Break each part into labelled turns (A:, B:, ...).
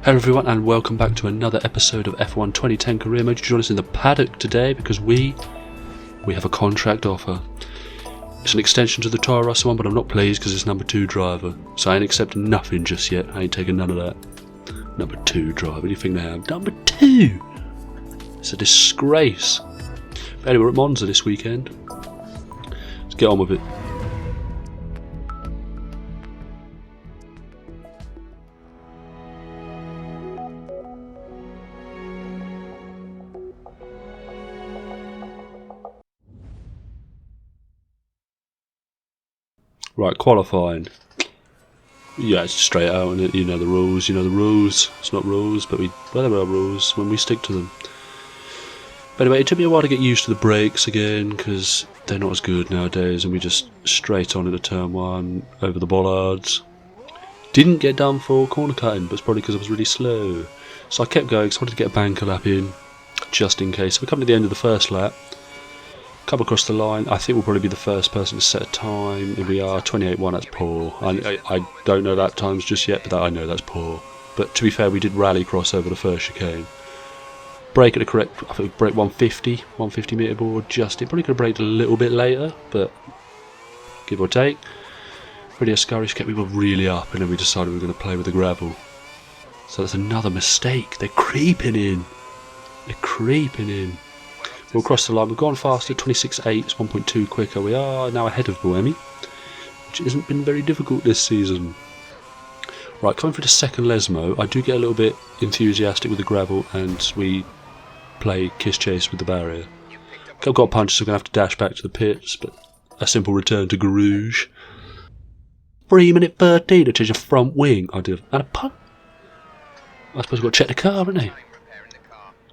A: Hello everyone and welcome back to another episode of F1 2010 Career Mode. You join us in the paddock today because we have a contract offer. It's an extension to the Toro Rosso one, but I'm not pleased because it's number 2 driver. So I ain't accepting nothing just yet. I ain't taking none of that. Number 2 driver, what do you think they have? Number 2! It's a disgrace. But anyway, we're at Monza this weekend. Let's get on with it. Right, qualifying. Yeah, it's straight out, and you know the rules. You know the rules. It's not rules, but there are rules when we stick to them. But anyway, it took me a while to get used to the brakes again because they're not as good nowadays, and we just straight on into turn 1 over the bollards. Didn't get done for corner cutting, but it's probably because I was really slow. So I kept going because I wanted to get a banker lap in, just in case. So we're coming to the end of the first lap. Come across the line. I think we'll probably be the first person to set a time. If we are 28.1, that's poor. I don't know that times just yet, but I know that's poor. But to be fair, we did rally cross over the first chicane. Brake at the correct, I think we brake 150 metre board. Just it probably could have braked a little bit later, but give or take. Really a scurry kept people really up, and then we decided we were going to play with the gravel. So that's another mistake. They're creeping in. They're creeping in. We'll cross the line. We've gone faster, 26.8, it's 1.2 quicker. We are now ahead of Buemi, which hasn't been very difficult this season. Right, coming for the second Lesmo, I do get a little bit enthusiastic with the gravel and we play kiss chase with the barrier. I've got a punch, so I'm going to have to dash back to the pits, but a simple return to Garage. 3 minute 13 to change a front wing. I do. And a punt. I suppose we've got to check the car, haven't we?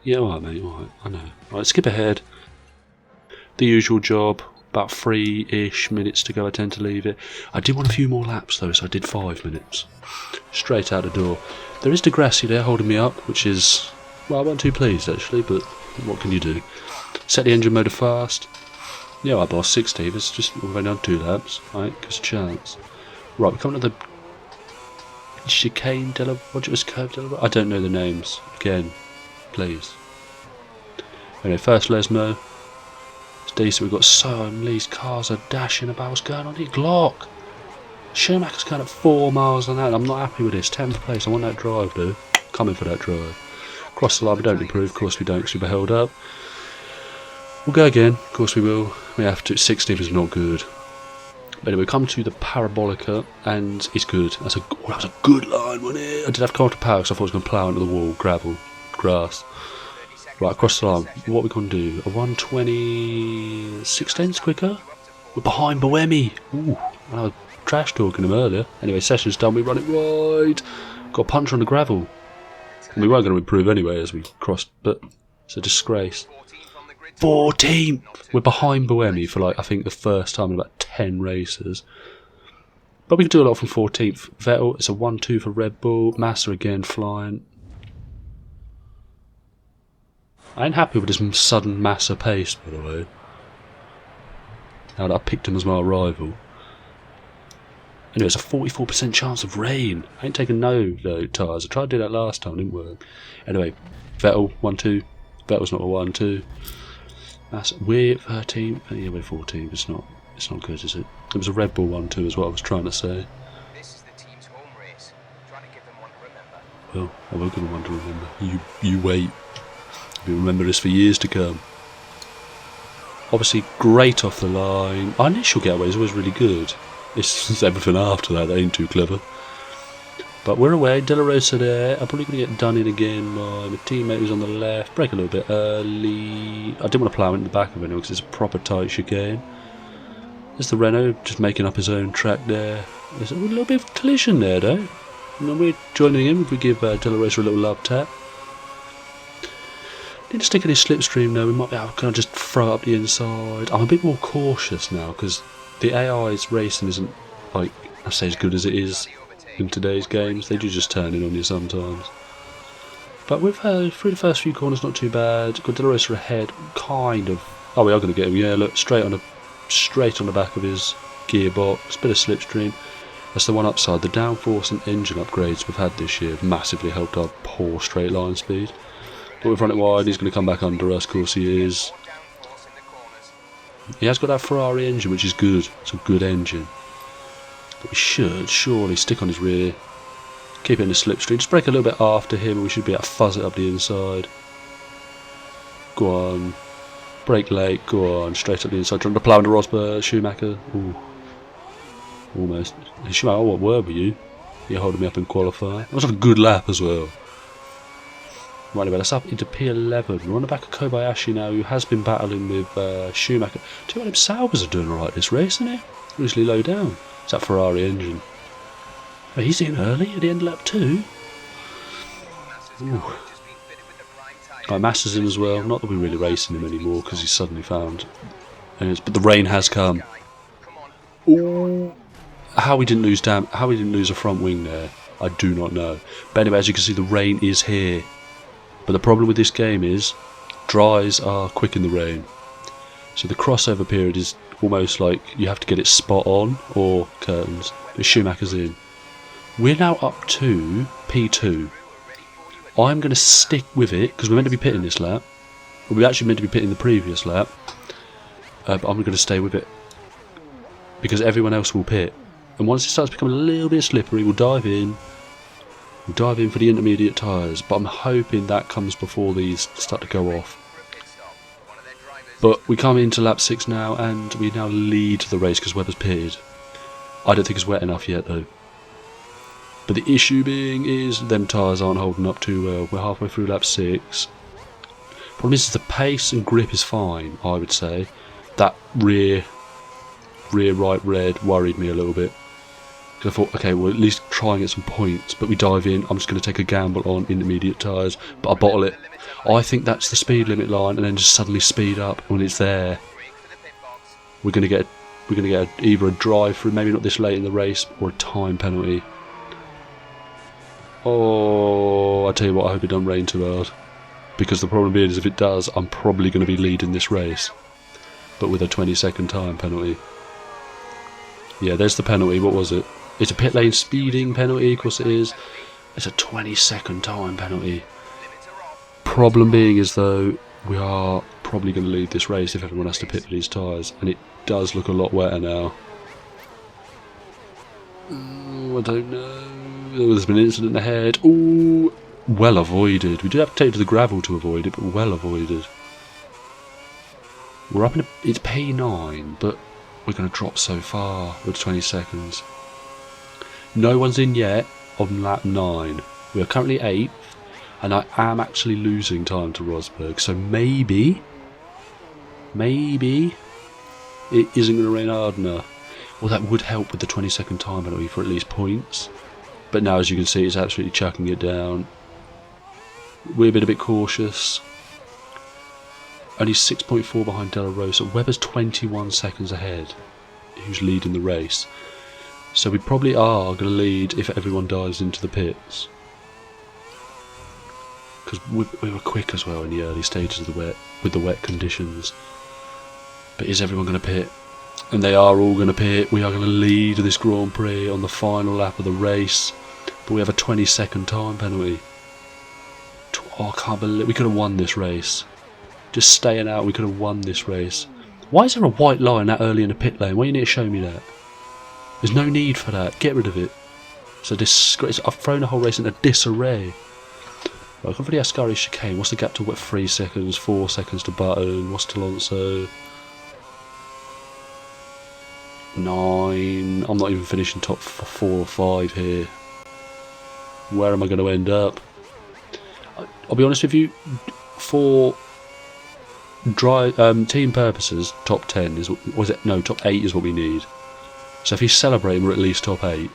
A: Yeah, alright mate, alright, I know. Right, skip ahead. The usual job, about 3-ish minutes to go, I tend to leave it. I did want a few more laps though, so I did 5 minutes. Straight out the door. There is Degrassi there holding me up, which is, well, I wasn't too pleased actually, but what can you do? Set the engine motor fast. Yeah, I boss, 60, it's just, we've only done 2 laps, right, because chance. Right, we're coming to the chicane what was curve I don't know the names, again. Please. Anyway, first Lesmo. It's decent. We've got so these cars are dashing about. What's going on here? Glock. Schumacher's going at 4 miles an hour. I'm not happy with this. 10th place. I want that drive, dude. Coming for that drive. Cross the line. We don't improve. Of course we don't, because we're held up. We'll go again. Of course we will. We have to. 16th is not good. But anyway, we come to the Parabolica, and it's good. That was a good line, wasn't it? I did have counter power because I thought I was going to plough into the wall. Gravel. Grass. Right, across the line. What are we going to do? A 120... 16 quicker? We're behind Buemi. Ooh, I was trash talking him earlier. Anyway, session's done. We run it wide. Got a puncher on the gravel. And we weren't going to improve anyway as we crossed, but it's a disgrace. 14th! We're behind Buemi for, like, I think the first time in about 10 races. But we can do a lot from 14th. Vettel, it's a 1-2 for Red Bull. Massa again flying. I ain't happy with this sudden Massa pace, by the way. Now that I picked him as my rival. Anyway, it's a 44% chance of rain. I ain't taking no tyres. I tried to do that last time, didn't work. Anyway, Vettel, 1-2. Vettel's not a 1-2. Massa, we're 13th. Yeah, we're 14th. It's not good, is it? It was a Red Bull 1-2 is what I was trying to say.
B: This is the team's home race. Trying to give them one to remember.
A: Well, I will give them one to remember. You wait. You'll remember this for years to come. Obviously, great off the line. Our initial getaway is always really good. It's everything after that ain't too clever. But we're away. De La Rosa there. I'm probably going to get done in again by my teammate who's on the left. Break a little bit early. I didn't want to plough into the back of it because it's a proper tight chicane. There's the Renault just making up his own track there. There's a little bit of collision there though. And we're joining in if we give De La Rosa a little love tap. Need to stick in his slipstream though. We might be able to kind of just throw it up the inside. I'm a bit more cautious now because the AI's racing isn't, like, I say as good as it is in today's games. They do just turn in on you sometimes. But we've through the first few corners, not too bad. Got De La Rosa ahead, kind of. Oh, we are going to get him. Yeah, look, straight on the back of his gearbox. Bit of slipstream. That's the one upside. The downforce and engine upgrades we've had this year have massively helped our poor straight line speed. But we've run it wide, he's going to come back under us, of course he is. He has got that Ferrari engine, which is good. It's a good engine. But we should surely stick on his rear, keep it in the slipstream, just brake a little bit after him, and we should be able to fuzz it up the inside. Go on. Brake late, go on, straight up the inside. Trying to plough into Rosberg, Schumacher. Ooh. Almost. Schumacher, what word were you? You're holding me up in qualifying. That was a good lap as well. Right, about us up into P11. We're on the back of Kobayashi now, who has been battling with Schumacher. Do you know what Saubers are doing alright this race, isn't it? Reasonably low down. It's that Ferrari engine. Oh, he's in early at the end of lap 2. Ooh. Right, Massa's in as well. Not that we're really racing him anymore because he's suddenly found. But the rain has come. Ooh. How we didn't lose a front wing there, I do not know. But anyway, as you can see, the rain is here. But the problem with this game is dries are quick in the rain. So the crossover period is almost like you have to get it spot on or curtains. But Schumacher's in. We're now up to P2. I'm going to stick with it because we're meant to be pitting this lap. We're actually meant to be pitting the previous lap. But I'm going to stay with it because everyone else will pit. And once it starts becoming a little bit slippery, we'll dive in. We'll dive in for the intermediate tyres, but I'm hoping that comes before these start to go off. But we come into lap 6 now, and we now lead the race because Webber's pitted. I don't think it's wet enough yet though. But the issue being is them tyres aren't holding up too well. We're halfway through lap 6. Problem is the pace and grip is fine, I would say. That rear right red worried me a little bit. I thought, okay, we'll at least try and get some points, but we dive in. I'm just going to take a gamble on intermediate tyres, but I bottle it. I think that's the speed limit line, and then just suddenly speed up when it's there. We're going to get either a drive through, maybe not this late in the race, or a time penalty. Oh, I tell you what, I hope it don't rain too hard, because the problem is if it does, I'm probably going to be leading this race, but with a 20-second time penalty. Yeah, there's the penalty. What was it? It's a pit lane speeding penalty, of course it is. It's a 20-second time penalty. Problem being is though, we are probably going to lead this race if everyone has to pit for these tyres, and it does look a lot wetter now. Oh, I don't know. There's been an incident ahead. Ooh, well avoided. We did have to take to the gravel to avoid it, but well avoided. We're up in it's P9, but we're going to drop so far with 20 seconds. No one's in yet on lap 9. We are currently 8th, and I am actually losing time to Rosberg. So maybe it isn't going to rain hard enough. Well, that would help with the 20-second time penalty for at least points. But now, as you can see, it's absolutely chucking it down. We're being a bit cautious. Only 6.4 behind De La Rosa. Webber's 21 seconds ahead, who's leading the race. So we probably are going to lead if everyone dives into the pits. Because we were quick as well in the early stages of the wet conditions. But is everyone going to pit? And they are all going to pit. We are going to lead this Grand Prix on the final lap of the race. But we have a 20-second time penalty. Oh, I can't believe we could have won this race. Just staying out, we could have won this race. Why is there a white line that early in the pit lane? Why do you need to show me that? There's no need for that. Get rid of it. It's a disgrace. I've thrown the whole race into disarray. Right, come for the Ascari chicane. What's the gap to what? 3 seconds, 4 seconds to Button. What's to Alonso? 9. I'm not even finishing top 4 or 5 here. Where am I going to end up? I'll be honest with you. For team purposes, top 10 is what was it? No, top 8 is what we need. So if he's celebrating, we're at least top 8.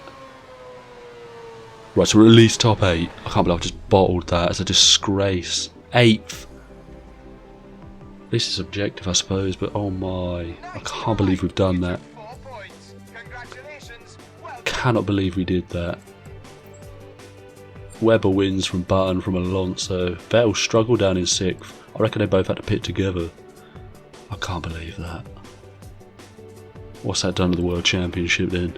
A: Right, so we're at least top 8. I can't believe I've just bottled that. It's a disgrace. 8th. At least it's objective, I suppose, but oh my. I can't believe we've done that. Cannot believe we did that. Webber wins from Button, from Alonso. Vettel struggled down in 6th. I reckon they both had to pit together. I can't believe that. What's that done to the World Championship then?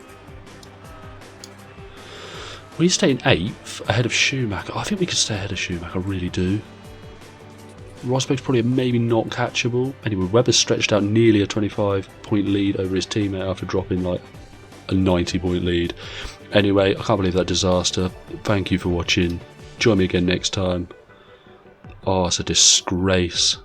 A: We stay in 8th, ahead of Schumacher. I think we could stay ahead of Schumacher, I really do. Rosberg's probably maybe not catchable. Anyway, Webber's stretched out nearly a 25-point lead over his teammate after dropping like a 90-point lead. Anyway, I can't believe that disaster. Thank you for watching. Join me again next time. Oh, it's a disgrace.